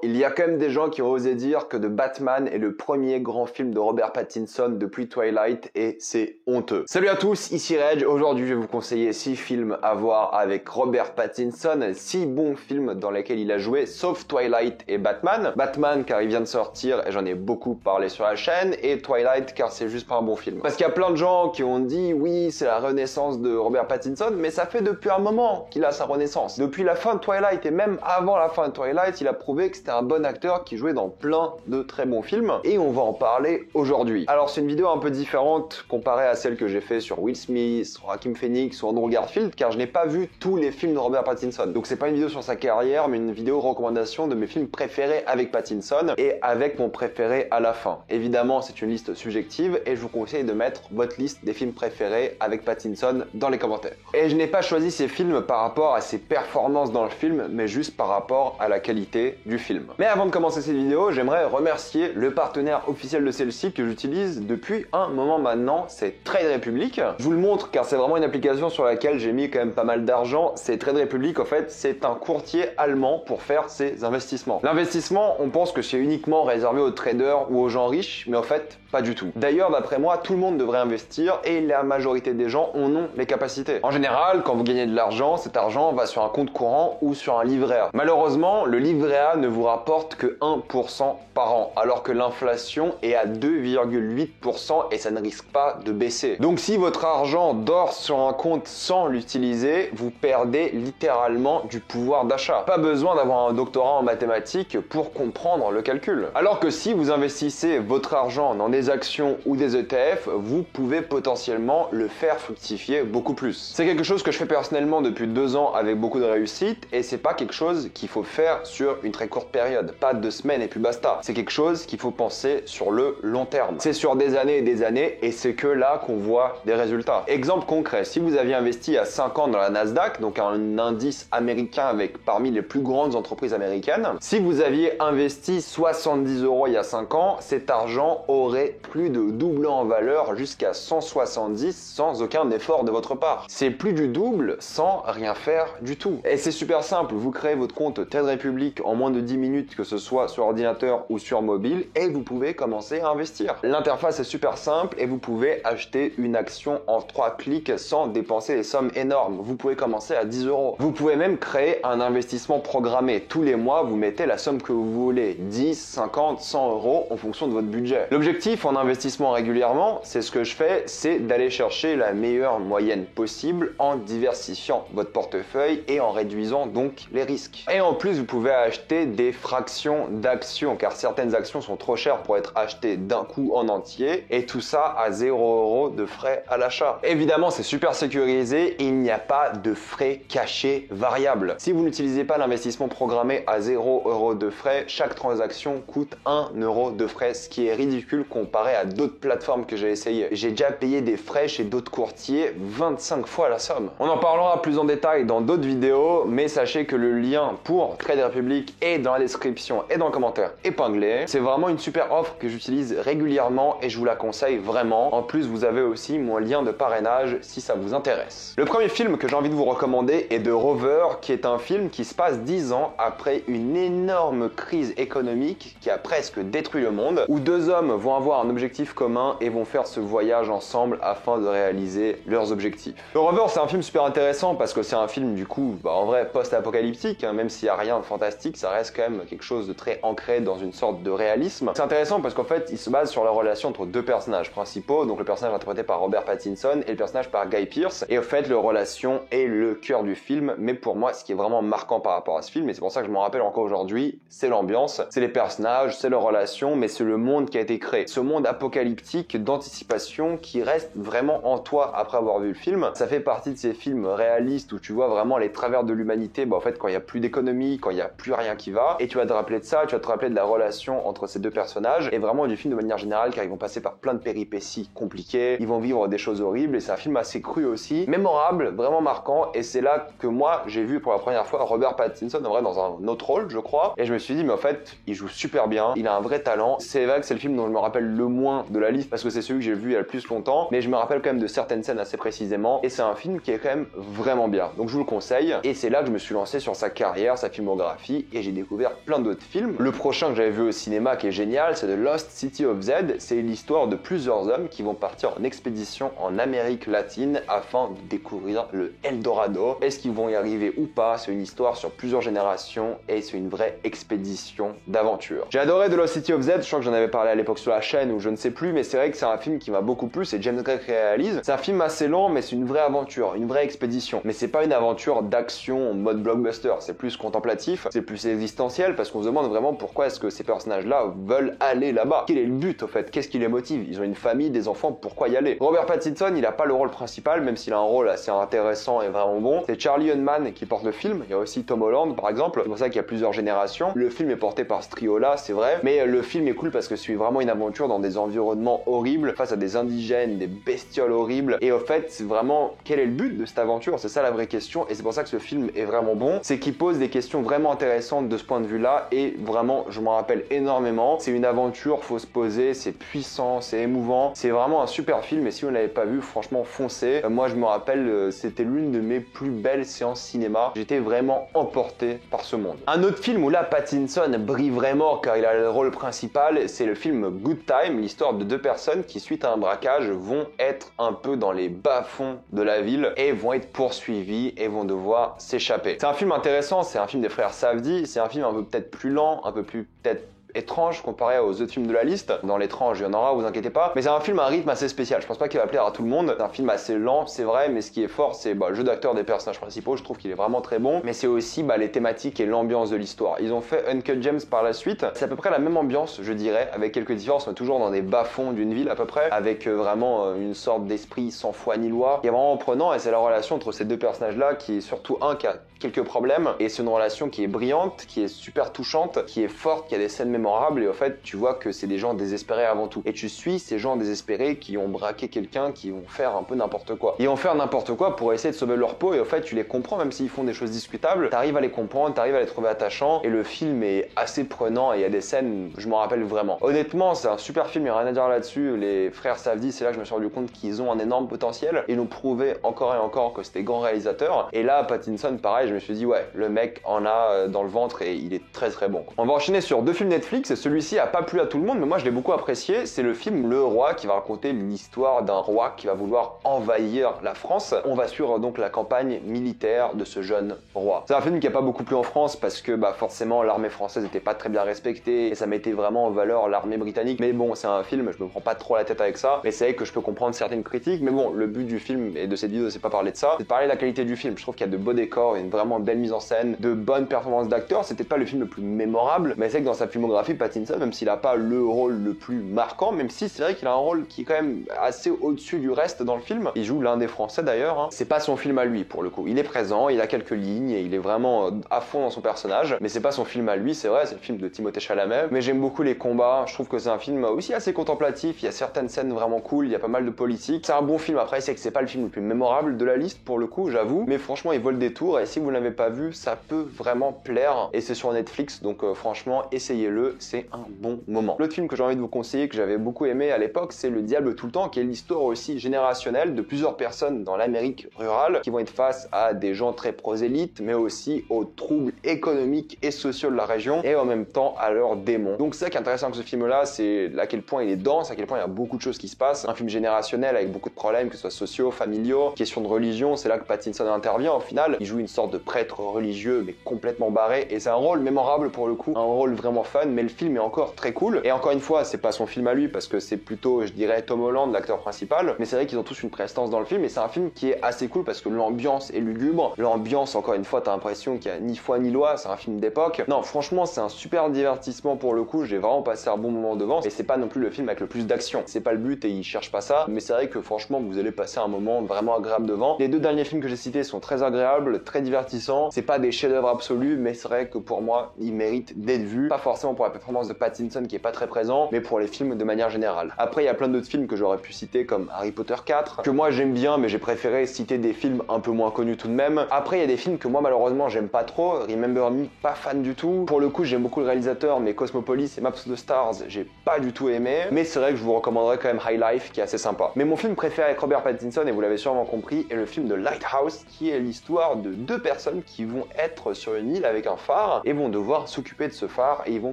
il y a quand même des gens qui ont osé dire que The Batman est le premier grand film de Robert Pattinson depuis Twilight et c'est honteux. Salut à tous, ici Reg. Aujourd'hui je vais vous conseiller 6 films à voir avec Robert Pattinson, 6 bons films dans lesquels il a joué, sauf Twilight et Batman. Batman car il vient de sortir et j'en ai beaucoup parlé sur la chaîne, et Twilight car c'est juste pas un bon film. Parce qu'il y a plein de gens qui ont dit oui c'est la renaissance de Robert Pattinson, mais ça fait depuis un moment qu'il a sa renaissance. Depuis la fin de Twilight et même avant la fin de Twilight, il a prouvé que c'était un bon acteur qui jouait dans plein de très bons films, et on va en parler aujourd'hui. Alors c'est une vidéo un peu différente comparée à celle que j'ai fait sur Will Smith, Joaquin Phoenix ou Andrew Garfield, car je n'ai pas vu tous les films de Robert Pattinson. Donc c'est pas une vidéo sur sa carrière, mais une vidéo recommandation de mes films préférés avec Pattinson et avec mon préféré à la fin. Évidemment c'est une liste subjective et je vous conseille de mettre votre liste des films préférés avec Pattinson dans les commentaires. Et je n'ai pas choisi ces films par rapport à ses performances dans le film, mais juste par rapport à la qualité du film. Mais avant de commencer cette vidéo, j'aimerais remercier le partenaire officiel de celle-ci que j'utilise depuis un moment maintenant, c'est Trade Republic. Je vous le montre car c'est vraiment une application sur laquelle j'ai mis quand même pas mal d'argent. C'est Trade Republic, en fait, c'est un courtier allemand pour faire ses investissements. L'investissement, on pense que c'est uniquement réservé aux traders ou aux gens riches, mais en fait, pas du tout. D'ailleurs, d'après moi, tout le monde devrait investir et la majorité des gens en ont les capacités. En général, quand vous gagnez de l'argent, cet argent va sur un compte courant ou sur un livret A. Malheureusement, le livret A ne vous rapporte que 1% par an, alors que l'inflation est à 2,8% et ça ne risque pas de baisser. Donc si votre argent dort sur un compte sans l'utiliser, vous perdez littéralement du pouvoir d'achat. Pas besoin d'avoir un doctorat en mathématiques pour comprendre le calcul. Alors que si vous investissez votre argent dans des actions ou des ETF, vous pouvez potentiellement le faire fructifier beaucoup plus. C'est quelque chose que je fais personnellement depuis 2 ans avec beaucoup de réussite, et c'est pas quelque chose qu'il faut faire sur une très courte période, pas 2 semaines et puis basta. C'est quelque chose qu'il faut penser sur le long terme. C'est sur des années et des années, et c'est que là qu'on voit des résultats. Exemple concret, si vous aviez investi à 5 ans dans la Nasdaq, donc un indice américain avec parmi les plus grandes entreprises américaines, si vous aviez investi 70 € il y a 5 ans, cet argent aurait plus de doublé en valeur jusqu'à 170 sans aucun effort de votre part. C'est plus du double sans rien faire du tout. Et c'est super simple, vous créez votre compte Trade Republic en moins de 10 minutes, que ce soit sur ordinateur ou sur mobile, et vous pouvez commencer à investir. L'interface est super simple et vous pouvez acheter une action en 3 clics sans dépenser des sommes énormes. Vous pouvez commencer à 10 €. Vous pouvez même créer un investissement programmé. Tous les mois, vous mettez la somme que vous voulez, 10, 50, 100 € en fonction de votre budget. L'objectif en investissement régulièrement, c'est ce que je fais, c'est d'aller chercher la meilleure moyenne possible en diversifiant votre portefeuille et en réduisant donc les risques. Et en plus, vous pouvez acheter des fractions d'actions, car certaines actions sont trop chères pour être achetées d'un coup en entier, et tout ça à 0 € de frais à l'achat. Évidemment, c'est super sécurisé, il n'y a pas de frais cachés variables. Si vous n'utilisez pas l'investissement programmé à 0 € de frais, chaque transaction coûte 1 € de frais, ce qui est ridicule comparé à d'autres plateformes que j'ai essayé. J'ai déjà payé des frais chez d'autres courtiers 25 fois la somme. On en parlera plus en détail dans d'autres vidéos, mais sachez que le lien pour Trade Republic est dans la description et dans le commentaire épinglé. C'est vraiment une super offre que j'utilise régulièrement et je vous la conseille vraiment. En plus, vous avez aussi mon lien de parrainage si ça vous intéresse. Le premier film que j'ai envie de vous recommander est The Rover, qui est un film qui se passe 10 ans après une énorme crise économique qui a presque détruit le monde, où 2 hommes vont avoir un objectif commun et vont faire ce voyage ensemble afin de réaliser leurs objectifs. The Rover, c'est un film super intéressant parce que c'est un film du coup, en vrai, post-apocalyptique, hein, même s'il n'y a rien de fantastique, ça reste quand même quelque chose de très ancré dans une sorte de réalisme. C'est intéressant parce qu'en fait, il se base sur la relation entre 2 personnages principaux, donc le personnage interprété par Robert Pattinson et le personnage par Guy Pearce, et en fait, leur relation est le cœur du film, mais pour moi, ce qui est vraiment marquant par rapport à ce film, et c'est pour ça que je m'en rappelle encore aujourd'hui, c'est l'ambiance, c'est les personnages, c'est leur relation, mais c'est le monde qui a été créé. Ce monde apocalyptique d'anticipation qui reste vraiment en toi après avoir vu le film. Ça fait partie de ces films réalistes où tu vois vraiment les travers de l'humanité, en fait, quand il n'y a plus d'économie, quand il n'y a plus rien qui va, et tu vas te rappeler de ça, tu vas te rappeler de la relation entre ces 2 personnages, et vraiment du film de manière générale, car ils vont passer par plein de péripéties compliquées, ils vont vivre des choses horribles, et c'est un film assez cru aussi, mémorable, vraiment marquant, et c'est là que moi, j'ai vu pour la première fois Robert Pattinson, en vrai, dans un autre rôle, je crois, et je me suis dit, mais en fait, il joue super bien, il a un vrai talent. C'est vrai que c'est le film dont je me rappelle le moins de la liste, parce que c'est celui que j'ai vu il y a le plus longtemps, mais je me rappelle quand même de certaines scènes assez précisément, et c'est un film qui est quand même vraiment bien, donc je vous le conseille, et c'est là que je me suis lancé sur sa carrière, sa filmographie, et j'ai découvert plein d'autres films. Le prochain que j'avais vu au cinéma qui est génial, c'est The Lost City of Z. C'est l'histoire de plusieurs hommes qui vont partir en expédition en Amérique latine afin de découvrir le Eldorado. Est-ce qu'ils vont y arriver ou pas? C'est une histoire sur plusieurs générations et c'est une vraie expédition d'aventure. J'ai adoré The Lost City of Z, je crois que j'en avais parlé à l'époque sur la chaîne ou je ne sais plus, mais c'est vrai que c'est un film qui m'a beaucoup plu, c'est James Gray qui réalise. C'est un film assez lent, mais c'est une vraie aventure, une vraie expédition. Mais c'est pas une aventure d'action en mode blockbuster, c'est plus contemplatif, c'est plus existentiel parce qu'on se demande vraiment pourquoi est-ce que ces personnages-là veulent aller là-bas. Quel est le but au fait? Qu'est-ce qui les motive? Ils ont une famille, des enfants, pourquoi y aller? Robert Pattinson, il a pas le rôle principal, même s'il a un rôle assez intéressant et vraiment bon. C'est Charlie Hunnam qui porte le film, il y a aussi Tom Holland par exemple, c'est pour ça qu'il y a plusieurs générations. Le film est porté par ce trio-là, c'est vrai, mais le film est cool parce que c'est vraiment une aventure dans des environnements horribles, face à des indigènes, des bestioles horribles, et au fait, c'est vraiment, quel est le but de cette aventure? C'est ça la vraie question, et c'est pour ça que ce film est vraiment bon, c'est qu'il pose des questions vraiment intéressantes de ce point de vue-là, et vraiment, je m'en rappelle énormément. C'est une aventure, faut se poser, c'est puissant, c'est émouvant, c'est vraiment un super film, et si vous ne l'avez pas vu, franchement, foncez. Moi, je me rappelle, c'était l'une de mes plus belles séances cinéma. J'étais vraiment emporté par ce monde. Un autre film où là, Pattinson brille vraiment car il a le rôle principal, c'est le film Good Time, l'histoire de deux personnes qui, suite à un braquage, vont être un peu dans les bas-fonds de la ville et vont être poursuivis et vont devoir s'échapper. C'est un film intéressant, c'est un film des frères Safdie, c'est un film un peu peut-être plus lent, un peu plus peut-être étrange comparé aux autres films de la liste. Dans l'étrange, il y en aura, vous inquiétez pas. Mais c'est un film à un rythme assez spécial. Je pense pas qu'il va plaire à tout le monde. C'est un film assez lent, c'est vrai, mais ce qui est fort, c'est le jeu d'acteur des personnages principaux. Je trouve qu'il est vraiment très bon. Mais c'est aussi les thématiques et l'ambiance de l'histoire. Ils ont fait Uncut Gems par la suite. C'est à peu près la même ambiance, je dirais, avec quelques différences. On est toujours dans des bas-fonds d'une ville à peu près, avec vraiment une sorte d'esprit sans foi ni loi, qui est vraiment prenant. Et c'est la relation entre ces deux personnages-là qui est surtout un qui a quelques problèmes. Et c'est une relation qui est brillante, qui est super touchante, qui est forte, qui a des scènes mémorables, et au fait tu vois que c'est des gens désespérés avant tout, et tu suis ces gens désespérés qui ont braqué quelqu'un, qui vont faire un peu n'importe quoi, ils vont faire n'importe quoi pour essayer de sauver leur peau, et au fait tu les comprends même s'ils font des choses discutables, t'arrives à les comprendre, t'arrives à les trouver attachants, et le film est assez prenant, et il y a des scènes, je m'en rappelle vraiment. Honnêtement, c'est un super film, il n'y a rien à dire là-dessus. Les frères Safdie, c'est là que je me suis rendu compte qu'ils ont un énorme potentiel, et nous prouvaient encore et encore que c'était grands réalisateurs, et là Pattinson pareil, je me suis dit ouais, le mec en a dans le ventre et il est très très bon. On va enchaîner sur deux films Netflix, et celui-ci a pas plu à tout le monde, mais moi je l'ai beaucoup apprécié. C'est le film Le Roi, qui va raconter l'histoire d'un roi qui va vouloir envahir la France. On va suivre donc la campagne militaire de ce jeune roi. C'est un film qui a pas beaucoup plu en France parce que forcément l'armée française n'était pas très bien respectée et ça mettait vraiment en valeur l'armée britannique. Mais bon, c'est un film, je me prends pas trop la tête avec ça, mais c'est vrai que je peux comprendre certaines critiques. Mais bon, le but du film et de cette vidéo, c'est pas parler de ça, c'est de parler de la qualité du film. Je trouve qu'il y a de beaux décors, une vraiment belle mise en scène, de bonnes performances d'acteurs. C'était pas le film le plus mémorable, mais c'est que dans sa filmographie, Pattinson, même s'il a pas le rôle le plus marquant, même si c'est vrai qu'il a un rôle qui est quand même assez au-dessus du reste dans le film. Il joue l'un des Français d'ailleurs. C'est pas son film à lui pour le coup. Il est présent, il a quelques lignes et il est vraiment à fond dans son personnage, mais c'est pas son film à lui, c'est vrai, c'est le film de Timothée Chalamet. Mais j'aime beaucoup les combats, je trouve que c'est un film aussi assez contemplatif, il y a certaines scènes vraiment cool, il y a pas mal de politique. C'est un bon film, après c'est que c'est pas le film le plus mémorable de la liste pour le coup, j'avoue, mais franchement il vaut le détour et si vous l'avez pas vu, ça peut vraiment plaire et c'est sur Netflix, donc franchement essayez-le, c'est un bon moment. L'autre film que j'ai envie de vous conseiller, que j'avais beaucoup aimé à l'époque, c'est Le Diable tout le temps, qui est l'histoire aussi générationnelle de plusieurs personnes dans l'Amérique rurale qui vont être face à des gens très prosélytes, mais aussi aux troubles économiques et sociaux de la région et en même temps à leurs démons. Donc c'est ça qui est intéressant avec ce film-là, c'est à quel point il est dense, à quel point il y a beaucoup de choses qui se passent. Un film générationnel avec beaucoup de problèmes, que ce soit sociaux, familiaux, question de religion, c'est là que Pattinson intervient au final. Il joue une sorte de prêtre religieux mais complètement barré et c'est un rôle mémorable pour le coup, un rôle vraiment fun, mais le film est encore très cool. Et encore une fois, c'est pas son film à lui parce que c'est plutôt, je dirais, Tom Holland, l'acteur principal, mais c'est vrai qu'ils ont tous une prestance dans le film et c'est un film qui est assez cool parce que l'ambiance est lugubre. L'ambiance, encore une fois, t'as l'impression qu'il y a ni foi ni loi, c'est un film d'époque. Non, franchement, c'est un super divertissement pour le coup, j'ai vraiment passé un bon moment devant et c'est pas non plus le film avec le plus d'action. C'est pas le but et il cherche pas ça, mais c'est vrai que franchement, vous allez passer un moment vraiment agréable devant. Les deux derniers films que j'ai cités sont très agréables, très divertissants. C'est pas des chefs-d'œuvre absolus, mais c'est vrai que pour moi, ils méritent d'être vus. Pas forcément pour la performance de Pattinson qui est pas très présent, mais pour les films de manière générale. Après, il y a plein d'autres films que j'aurais pu citer comme Harry Potter 4, que moi j'aime bien, mais j'ai préféré citer des films un peu moins connus tout de même. Après, il y a des films que moi malheureusement j'aime pas trop. Remember Me, pas fan du tout. Pour le coup, j'aime beaucoup le réalisateur, mais Cosmopolis et Maps of the Stars, j'ai pas du tout aimé. Mais c'est vrai que je vous recommanderais quand même High Life, qui est assez sympa. Mais mon film préféré avec Robert Pattinson, et vous l'avez sûrement compris, est le film de Lighthouse, qui est l'histoire de deux personnes qui vont être sur une île avec un phare et vont devoir s'occuper de ce phare et ils vont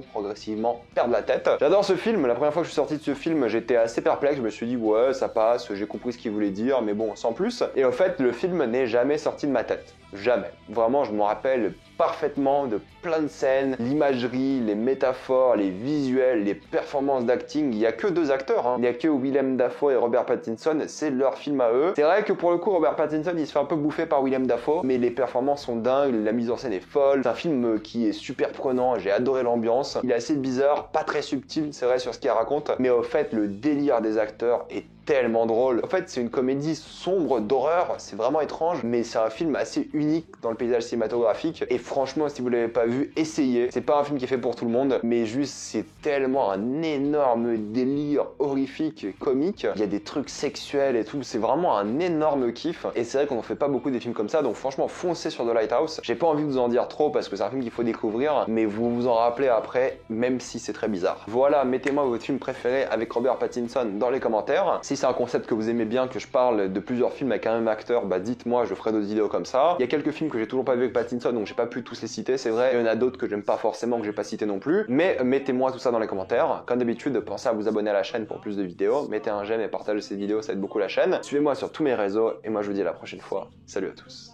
progressivement perdre la tête. J'adore ce film. La première fois que je suis sorti de ce film, j'étais assez perplexe. Je me suis dit ouais, ça passe, j'ai compris ce qu'il voulait dire, mais bon, sans plus. Et au fait, le film n'est jamais sorti de ma tête. Jamais. Vraiment, je me rappelle parfaitement de plein de scènes, l'imagerie, les métaphores, les visuels, les performances d'acting. Il y a que deux acteurs, hein. Il y a que Willem Dafoe et Robert Pattinson, c'est leur film à eux. C'est vrai que pour le coup, Robert Pattinson, il se fait un peu bouffer par Willem Dafoe, mais les performances sont dingues, la mise en scène est folle. C'est un film qui est super prenant, j'ai adoré l'ambiance. Il est assez bizarre, pas très subtil, c'est vrai sur ce qu'il raconte, mais au fait, le délire des acteurs est tellement drôle. En fait, c'est une comédie sombre d'horreur, c'est vraiment étrange, mais c'est un film assez unique dans le paysage cinématographique. Et franchement, si vous l'avez pas vu, essayez. C'est pas un film qui est fait pour tout le monde, mais juste c'est tellement un énorme délire horrifique, comique. Il y a des trucs sexuels et tout, c'est vraiment un énorme kiff. Et c'est vrai qu'on en fait pas beaucoup des films comme ça, donc franchement, foncez sur The Lighthouse. J'ai pas envie de vous en dire trop parce que c'est un film qu'il faut découvrir, mais vous vous en rappelez après, même si c'est très bizarre. Voilà, mettez-moi votre film préféré avec Robert Pattinson dans les commentaires. Si c'est un concept que vous aimez bien, que je parle de plusieurs films avec un même acteur, bah dites-moi, je ferai d'autres vidéos comme ça. Il y a quelques films que j'ai toujours pas vu avec Pattinson, donc j'ai pas pu tous les citer, c'est vrai. Il y en a d'autres que j'aime pas forcément, que j'ai pas cité non plus. Mais mettez-moi tout ça dans les commentaires. Comme d'habitude, pensez à vous abonner à la chaîne pour plus de vidéos. Mettez un j'aime et partagez cette vidéo, ça aide beaucoup la chaîne. Suivez-moi sur tous mes réseaux, et moi je vous dis à la prochaine fois. Salut à tous.